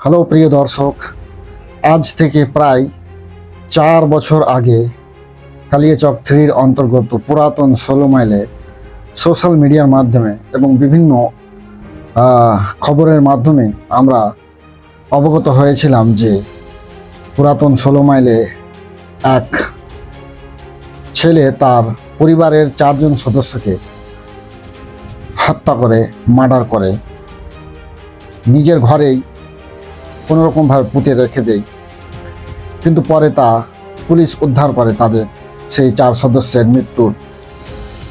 Hello প্রিয় দর্শক, আজ থেকে প্রায় 4 বছর আগে কালিয়াচক 3-র অন্তর্গত পুরাতন 16 মাইলে সোশ্যাল মিডিয়ার মাধ্যমে এবং বিভিন্ন খবরের মাধ্যমে আমরা অবগত হয়েছিলাম যে পুরাতন 16 মাইলে এক ছেলে তার পরিবারের 4 জন সদস্যকে হত্যা করে মার্ডার করে নিজের ঘরেই কোনোরকমভাবে পুঁতে রেখে দেয়। কিন্তু পরে তা পুলিশ উদ্ধার করে তাদের সেই 4 সদস্যের মৃত্যুর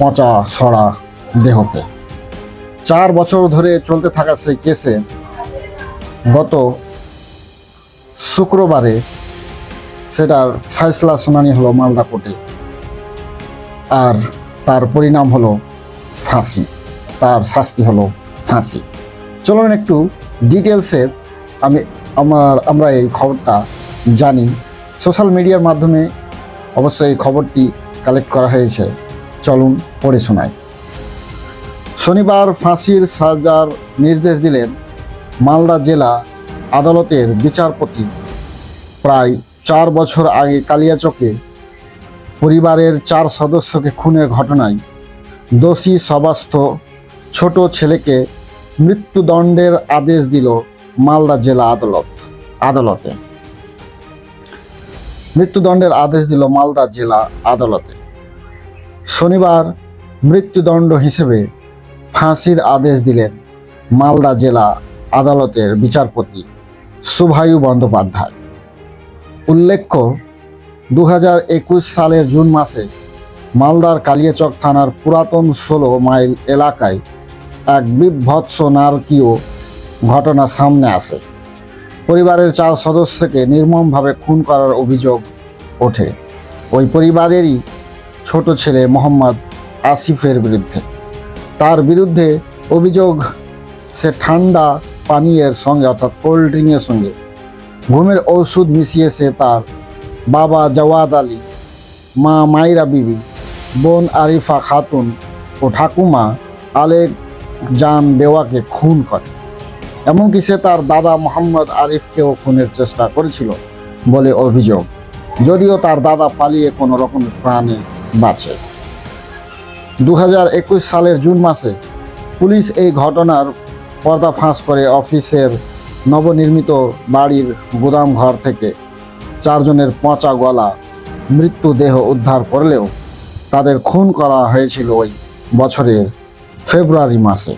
পচা সড়া দেহকে। 4 বছর ধরে চলতে থাকা সেই কেসে গত শুক্রবারে সেটার ফয়সলা শুনানি হলো মালদা কোর্টে, আর তার পরিণাম হলো ফাঁসি, তার শাস্তি হলো ফাঁসি। চলুন একটু ডিটেলসে আমরা এই খবরটা জানি। সোশ্যাল মিডিয়ার মাধ্যমে অবশ্যই এই খবরটি কালেক্ট করা হয়েছে, চলুন পড়ে শোনাই। শনিবার ফাঁসির সাজার নির্দেশ দিলেন মালদা জেলা আদালতের বিচারপতি। প্রায় 4 বছর আগে কালিয়াচকে পরিবারের 4 সদস্যকে খুনের ঘটনায় দোষী সাব্যস্ত ছোট ছেলেকে মৃত্যুদণ্ডের আদেশ দিল মালদা জেলা আদালতে। মৃত্যুদণ্ডের আদেশ দিল মালদা জেলা আদালতে। শনিবার মৃত্যুদণ্ড হিসেবে ফাঁসির আদেশ দিলেন মালদা জেলা আদালতের বিচারপতি শুভায়ু বন্দ্যোপাধ্যায়। উল্লেখ্য, 2021 সালের জুন মাসে মালদার কালিয়াচক থানার পুরাতন 16 মাইল এলাকায় এক বিভৎস নারকীয় ঘটনা সামনে আসে। পরিবারের 4 সদস্যকে নির্মমভাবে খুন করার অভিযোগ ওঠে ওই পরিবারেরই ছোট ছেলে মোহাম্মদ আসিফের বিরুদ্ধে। তার বিরুদ্ধে অভিযোগ সে ঠান্ডা পানীয়ের সঙ্গে অর্থাৎ কোল্ড ড্রিঙ্কের সঙ্গে ঘুমের ওষুধ মিশিয়েছে তার বাবা জাওয়াদ আলী, মা মাইরা বিবি, বোন আরিফা খাতুন ও ঠাকুমা আলেক জান বেওয়াকে খুন করে। এমনকি সে তার দাদা মোহাম্মদ আরিফকেও খুনের চেষ্টা করেছিল বলে অভিযোগ, যদিও তার দাদা পালিয়ে কোনো রকম প্রাণে বাঁচে। 2021 সালের জুন মাসে পুলিশ এই ঘটনার পর্দাফাঁস করে অফিসের নবনির্মিত বাড়ির গুদাম ঘর থেকে 4 জনের পচা গলা মৃত্যুদেহ উদ্ধার করলেও তাদের খুন করা হয়েছিল ওই বছরের ফেব্রুয়ারি মাসে।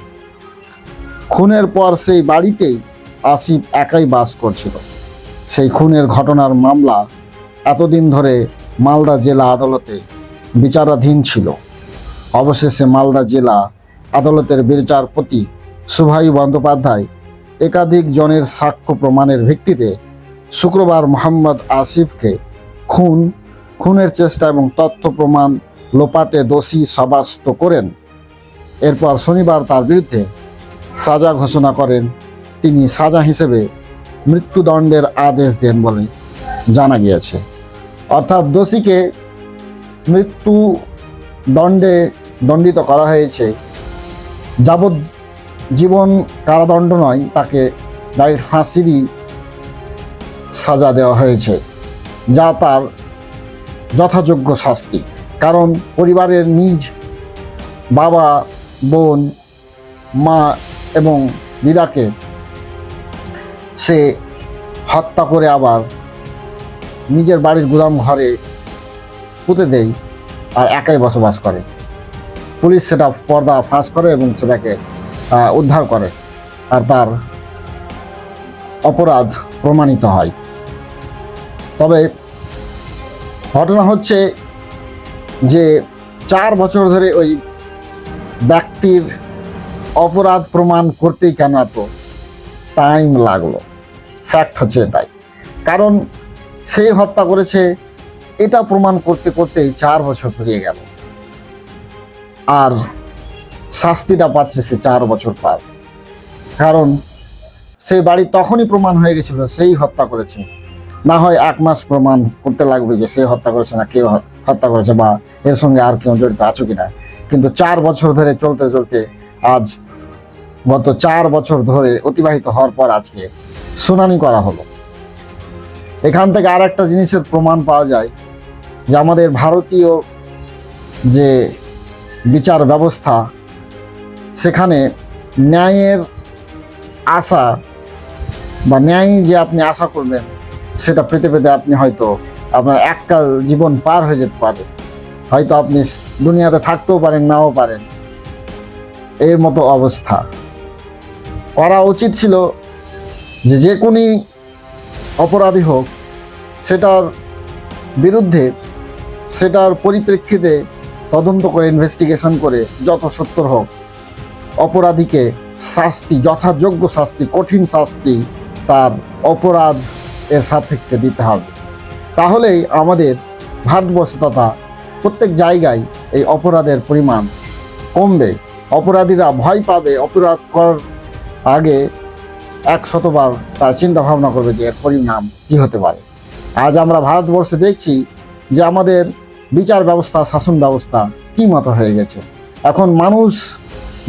খুনের পর সেই বাড়িতেই আসিফ একাই বাস করছিল। সেই খুনের ঘটনার মামলা এতদিন ধরে মালদা জেলা আদালতে বিচারাধীন ছিল। অবশেষে মালদা জেলা আদালতের বিচারপতি শুভায়ু বন্দ্যোপাধ্যায় একাধিক জনের সাক্ষ্য প্রমাণের ভিত্তিতে শুক্রবার মোহাম্মদ আসিফকে খুনের চেষ্টা এবং তথ্য প্রমাণ লোপাটে দোষী সাব্যস্ত করেন। এরপর শনিবার তার বিরুদ্ধে সাজা ঘোষণা করেন। তিনি সাজা হিসেবে মৃত্যুদণ্ডের আদেশ দেন বলে জানা গিয়েছে। অর্থাৎ দোষীকে মৃত্যুদণ্ডে দণ্ডিত করা হয়েছে। যাবজ্জীবন কারাদণ্ড নয়, তাকে ডাইরেক্ট ফাঁসিরই সাজা দেওয়া হয়েছে, যা তার যথাযোগ্য শাস্তি। কারণ পরিবারের নিজ বাবা, বোন, মা এবং দিদাকে সে হত্যা করে আবার নিজের বাড়ির গুদাম ঘরে পুঁতে দেয় আর একাই বসবাস করে। পুলিশ সেটা পর্দা ফাঁস করে এবং সেটাকে উদ্ধার করে, আর তার অপরাধ প্রমাণিত হয়। তবে ঘটনা হচ্ছে যে 4 বছর ধরে ওই ব্যক্তির অপরাধ প্রমাণ করতেই কেন এত টাইম লাগলো, ফ্যাক্ট হচ্ছে তাই। কারণ সে হত্যা করেছে এটা প্রমাণ করতে করতেই 4 বছর পেরিয়ে গেল, আর শাস্তিটা পাচ্ছে সে 4 বছর পর। কারণ সেই বাড়ি তখনই প্রমাণ হয়ে গেছিল সেই হত্যা করেছে, না হয় 1 মাস প্রমাণ করতে লাগবে যে সে হত্যা করেছে না কেউ হত্যা করেছে বা এর সঙ্গে আর কেউ জড়িত আছে কিনা। কিন্তু 4 বছর ধরে চলতে চলতে আজ গত 4 বছর ধরে অতিবাহিত হওয়ার পর আজকে শুনানি করা হলো। এখান থেকে আর একটা জিনিসের প্রমাণ পাওয়া যায় যে আমাদের ভারতীয় যে বিচার ব্যবস্থা, সেখানে ন্যায়ের আশা বা ন্যায় যে আপনি আশা করবেন সেটা পেতে পেতে আপনি হয়তো আপনার এককাল জীবন পার হয়ে যেতে পারে, হয়তো আপনি দুনিয়াতে থাকতেও পারেন নাও পারেন, এর মতো অবস্থা। করা উচিত ছিল যে কোনো অপরাধী হোক সেটার বিরুদ্ধে, সেটার পরিপ্রেক্ষিতে তদন্ত করে ইনভেস্টিগেশন করে যত সত্তর হোক অপরাধীকে শাস্তি, যথাযোগ্য শাস্তি, কঠিন শাস্তি তার অপরাধ এর সাপেক্ষে দিতে হবে। তাহলেই আমাদের ভারতবর্ষ তথা প্রত্যেক জায়গায় এই অপরাধের পরিমাণ কমবে। অপরাধীরা ভয় পাবে, অপরাধ করার আগে 100 বার তার চিন্তা ভাবনা করবে যে এর পরিণাম কী হতে পারে। আজ আমরা ভারতবর্ষে দেখছি যে আমাদের বিচার ব্যবস্থা, শাসন ব্যবস্থা কী মতো হয়ে গেছে। এখন মানুষ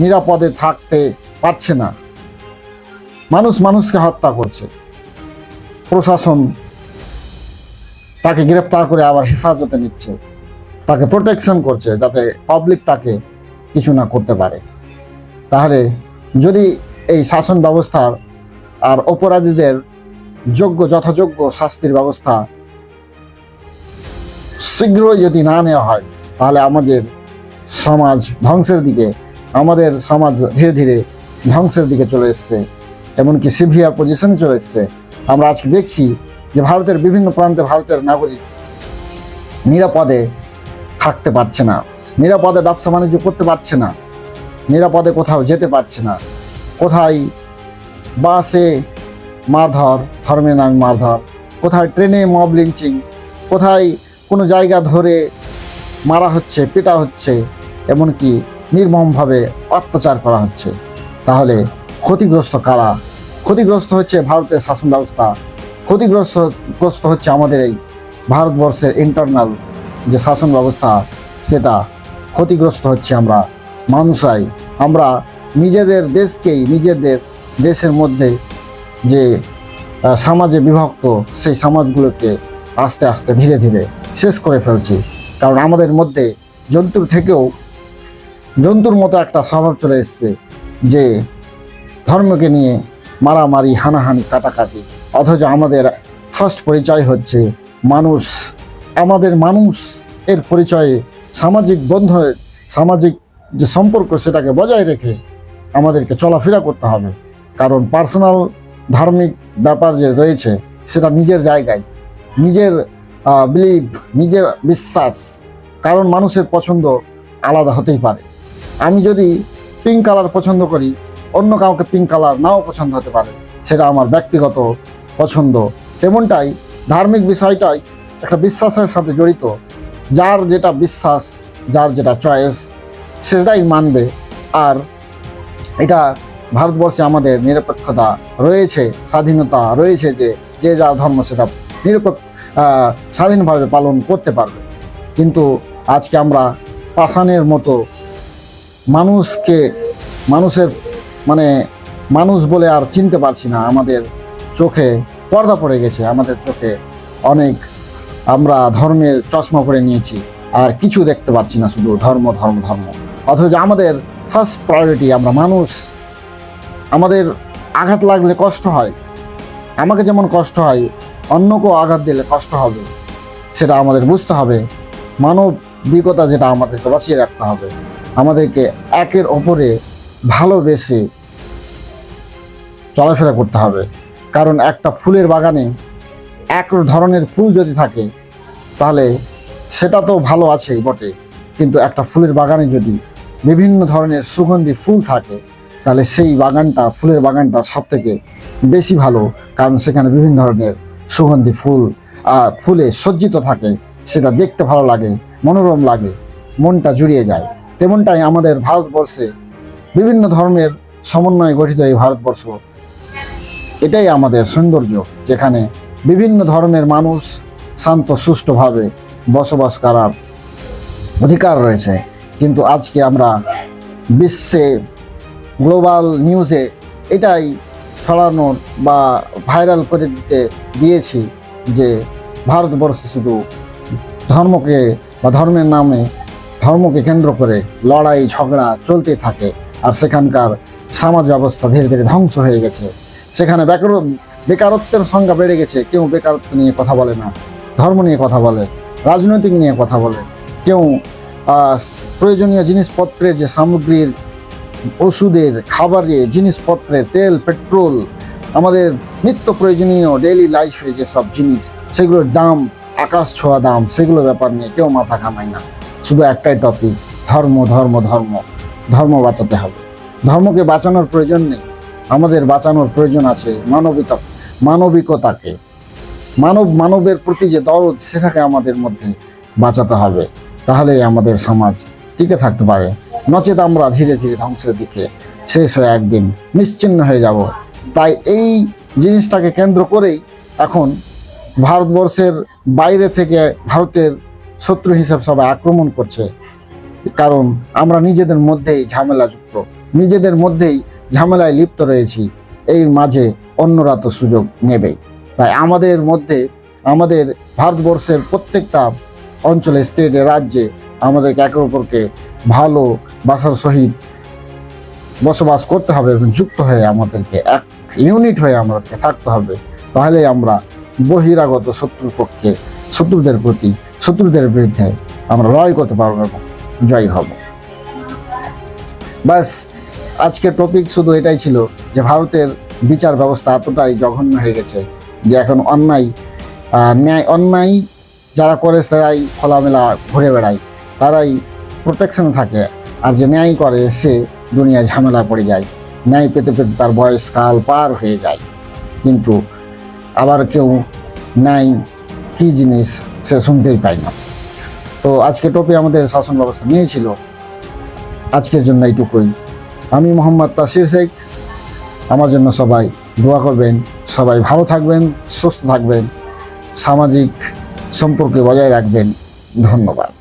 নিরাপদে থাকতে পারছে না, মানুষ মানুষকে হত্যা করছে, প্রশাসন তাকে গ্রেপ্তার করে আবার হেফাজতে নিচ্ছে, তাকে প্রোটেকশন করছে যাতে পাবলিক তাকে কিছু না করতে পারে। তাহলে যদি এই শাসন ব্যবস্থার আর অপরাধীদের যথাযোগ্য শাস্তির ব্যবস্থা শীঘ্রই যদি না নেওয়া হয়, তাহলে আমাদের সমাজ ধ্বংসের দিকে, আমাদের সমাজ ধীরে ধীরে ধ্বংসের দিকে চলে এসছে, এমনকি সিভিয়ার পজিশনে চলে এসছে। আমরা আজকে দেখছি যে ভারতের বিভিন্ন প্রান্তে ভারতের নাগরিক নিরাপদে থাকতে পারছে না, নিরাপদে ব্যবসা বাণিজ্য করতে পারছে না, নিরাপদে কোথাও যেতে পারছে না। কোথায় বাসে মারধর, ধর্মের নামে মারধর, কোথায় ট্রেনে মব লিঞ্চিং, কোথায় কোনো জায়গা ধরে মারা হচ্ছে, পেটা হচ্ছে, এমনকি নির্মমভাবে অত্যাচার করা হচ্ছে। তাহলে ক্ষতিগ্রস্ত কারা? ক্ষতিগ্রস্ত হচ্ছে ভারতের শাসন ব্যবস্থা, ক্ষতিগ্রস্ত হচ্ছে আমাদের এই ভারতবর্ষের ইন্টারনাল যে শাসন ব্যবস্থা, সেটা ক্ষতিগ্রস্ত হচ্ছে আমরা মানুষরাই। আমরা নিজেদের দেশকেই, নিজেদের দেশের মধ্যে যে সমাজে বিভক্ত, সেই সমাজগুলোকে আস্তে আস্তে ধীরে ধীরে শেষ করে ফেলছি। কারণ আমাদের মধ্যে জন্তুর মতো একটা স্বভাব চলে এসছে যে ধর্মকে নিয়ে মারামারি, হানাহানি, কাটাকাটি। অথচ আমাদের ফার্স্ট পরিচয় হচ্ছে মানুষ। আমাদের মানুষ এর পরিচয়ে সামাজিক বন্ধনের, সামাজিক যে সম্পর্ক, সেটাকে বজায় রেখে আমাদেরকে চলাফেরা করতে হবে। কারণ পার্সোনাল ধার্মিক ব্যাপার যে রয়েছে সেটা নিজের জায়গায়, নিজের বিলিভ, নিজের বিশ্বাস। কারণ মানুষের পছন্দ আলাদা হতেই পারে। আমি যদি পিঙ্ক কালার পছন্দ করি, অন্য কাউকে পিঙ্ক কালার নাও পছন্দ হতে পারে, সেটা আমার ব্যক্তিগত পছন্দ। তেমনটাই ধার্মিক বিষয়টাই একটা বিশ্বাসের সাথে জড়িত। যার যেটা বিশ্বাস, যার যেটা চয়েস, সেটাই মানবে। আর এটা ভারতবর্ষে আমাদের নিরপেক্ষতা রয়েছে, স্বাধীনতা রয়েছে, যে যার ধর্ম সেটা স্বাধীনভাবে পালন করতে পারবে। কিন্তু আজকে আমরা পাষাণের মতো মানুষ বলে আর চিনতে পারছি না। আমাদের চোখে পর্দা পড়ে গেছে, আমাদের চোখে অনেক আমরা ধর্মের চশমা পরে নিয়েছি, আর কিছু দেখতে পাচ্ছি না, শুধু ধর্ম ধর্ম ধর্ম। অথচ আমাদের ফার্স্ট প্রায়োরিটি আমরা মানুষ। আমাদের আঘাত লাগলে কষ্ট হয়, আমাকে যেমন কষ্ট হয়, অন্যকেও আঘাত দিলে কষ্ট হবে, সেটা আমাদের বুঝতে হবে। মানবিকতা যেটা আমাদেরকে বাঁচিয়ে রাখতে হবে। আমাদেরকে একের অপরে ভালোবেসে চলাফেরা করতে হবে। কারণ একটা ফুলের বাগানে এক ধরনের ফুল যদি থাকে, তাহলে সেটা তো ভালো আছেই বটে, কিন্তু একটা ফুলের বাগানে যদি বিভিন্ন ধরনের সুগন্ধি ফুল থাকে, তাহলে সেই ফুলের বাগানটা সব থেকে বেশি ভালো। কারণ সেখানে বিভিন্ন ধরনের সুগন্ধি ফুলে সজ্জিত থাকে, সেটা দেখতে ভালো লাগে, মনোরম লাগে, মনটা জুড়িয়ে যায়। তেমনটাই আমাদের ভারতবর্ষে বিভিন্ন ধর্মের সমন্বয়ে গঠিত এই ভারতবর্ষ, এটাই আমাদের সৌন্দর্য, যেখানে বিভিন্ন ধর্মের মানুষ শান্ত সুষ্ঠুভাবে বসবাস করার অধিকার রয়েছে। কিন্তু আজকে আমরা বিশ্বে গ্লোবাল নিউজে এটাই ছড়ানোর বা ভাইরাল করে দিয়েছি যে ভারতবর্ষে শুধু ধর্মকে বা ধর্মের নামে ধর্মকে কেন্দ্র করে লড়াই ঝগড়া চলতে থাকে, আর সেখানকার সমাজ ব্যবস্থা ধীরে ধীরে ধ্বংস হয়ে গেছে। সেখানে বেকারত্বের সংখ্যা বেড়ে গেছে। কেউ বেকারত্ব নিয়ে কথা বলে না, ধর্ম নিয়ে কথা বলে, রাজনৈতিক নিয়ে কথা বলে। কেউ প্রয়োজনীয় জিনিসপত্রের যে সামগ্রীর, ওষুধের, খাবারের, জিনিসপত্রের, তেল, পেট্রোল, আমাদের নিত্য প্রয়োজনীয় ডেইলি লাইফে যেসব জিনিস, সেগুলোর দাম আকাশ ছোঁয়া দাম, সেগুলো ব্যাপার নিয়ে কেউ মাথা ঘামায় না। শুধু একটাই টপিক, ধর্ম ধর্ম ধর্ম। ধর্ম বাঁচাতে হবে, ধর্মকে বাঁচানোর প্রয়োজন নেই, আমাদের বাঁচানোর প্রয়োজন আছে মানবিকতাকে। মানবের প্রতি যে দরদ, সেটাকে আমাদের মধ্যে বাঁচাতে হবে। তাহলেই আমাদের সমাজ টিকে থাকতে পারে। নচেত আমরা ধীরে ধীরে ধ্বংসের দিকে শেষ হয়ে একদিন নিশ্চিহ্ন হয়ে যাব। তাই এই জিনিসটাকে কেন্দ্র করেই এখন ভারতবর্ষের বাইরে থেকে ভারতের শত্রু হিসেবে সবাই আক্রমণ করছে। কারণ আমরা নিজেদের মধ্যেই ঝামেলাযুক্ত, নিজেদের মধ্যেই ঝামেলায় লিপ্ত রয়েছি। এই মাঝে অন্যরা তো সুযোগ নেবেই। তাই আমাদের মধ্যে, আমাদের ভারতবর্ষের প্রত্যেকটা অঞ্চলে, স্টেটে, রাজ্যে আমাদেরকে একে অপরকে ভালোবাসার সহিত বসবাস করতে হবে এবং যুক্ত হয়ে আমাদেরকে এক ইউনিট হয়ে আমাদেরকে থাকতে হবে। তাহলে আমরা বহিরাগত শত্রুদের বিরুদ্ধে আমরা লড়াই করতে পারবো এবং জয়ী হব। ব্যাস, আজকের টপিক শুধু এটাই ছিল যে ভারতের বিচার ব্যবস্থা এতটাই জঘন্য হয়ে গেছে যে এখন অন্যায় যারা করে তারাই খোলামেলা ঘুরে বেড়ায়, তারাই প্রোটেকশনে থাকে, আর যে ন্যায় করে সে দুনিয়ায় ঝামেলা পড়ে যায়। ন্যায় পেতে পেতে তার বয়সকাল পার হয়ে যায়, কিন্তু আবার কেউ ন্যায় কী জিনিস সে শুনতেই পায় না। তো আজকে টপিক আমাদের শাসন ব্যবস্থা নিয়েছিল। আজকের জন্য এইটুকুই। আমি মোহাম্মদ তাসির শেখ। আমার জন্য সবাই দোয়া করবেন, সবাই ভালো থাকবেন, সুস্থ থাকবেন, সামাজিক সম্পর্ক বজায় রাখবেন। ধন্যবাদ।